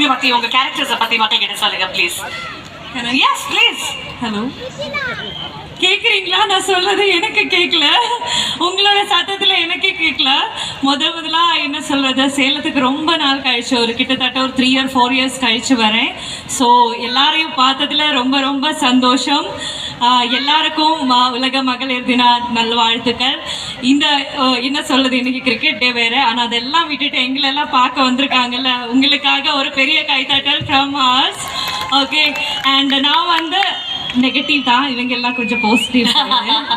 உங்களை பத்தி உங்க கேரக்டர்ஸை பத்தி மட்டும் கிட்ட சொல்லுங்க ப்ளீஸ். Yes please. ஹலோ, கேட்குறீங்களா? நான் சொல்றது எனக்கு கேட்கல, உங்களோட சத்தத்தில் எனக்கே கேட்கல. முதலா என்ன சொல்கிறது, சேலத்துக்கு ரொம்ப நாள் கழிச்சு, ஒரு கிட்டத்தட்ட ஒரு 3 or 4 years கழிச்சு வரேன். ஸோ எல்லாரையும் பார்த்ததுல ரொம்ப ரொம்ப சந்தோஷம். எல்லாருக்கும் உலக மகளிர் தின நல்வாழ்த்துக்கள். இந்த என்ன சொல்கிறது, இன்னைக்கு கிரிக்கெட் டே வேறு, ஆனால் அதெல்லாம் விட்டுட்டு எங்களெல்லாம் பார்க்க வந்திருக்காங்கல்ல, உங்களுக்காக ஒரு பெரிய கைத்தட்டல் ஃப்ரம் ஹார்ஸ். ஓகே, அண்ட் நான் வந்து நெகட்டிவ் தான், இவங்க எல்லாம் கொஞ்சம் பாசிட்டிவ்,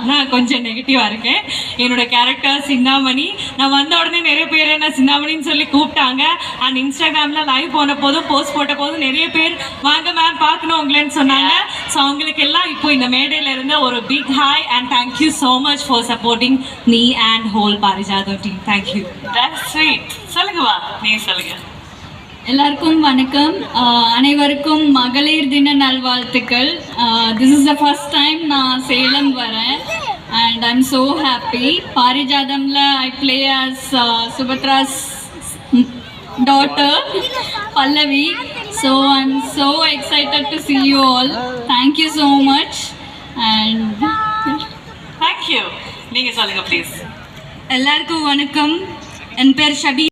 நான் கொஞ்சம் நெகட்டிவாக இருக்கேன். என்னோட கேரக்டர் சிந்தாமணி. நான் வந்த உடனே நிறைய பேர் என்ன சிந்தாமணின்னு சொல்லி கூப்பிட்டாங்க. அண்ட் இன்ஸ்டாகிராமில் லைவ் போன போதும் போஸ்ட் போட்ட போதும் நிறைய பேர் வாங்க மேம் பார்க்கணும் உங்களேன்னு சொன்னாங்க. ஸோ அவங்களுக்கு எல்லாம் இப்போ இந்த மேடையில் இருந்து ஒரு big hi and thank you so much for supporting me and whole Parijatham team. Thank you. That's sweet. சொல்லுங்கவா, நீ சொல்லுங்க. எல்லாருக்கும் வணக்கம். அனைவருக்கும் மகளிர் தின நல்வாழ்த்துக்கள். This is the first time நான் சேலம் வரேன் and I am so happy. பாரிஜாதம்ல I play as Subhadra's daughter Pallavi. So I am so excited to see you all. Thank you so much and thank you. நீங்க சொல்லுங்க ப்ளீஸ். எல்லாருக்கும் வணக்கம். என் பேர் ஷபி.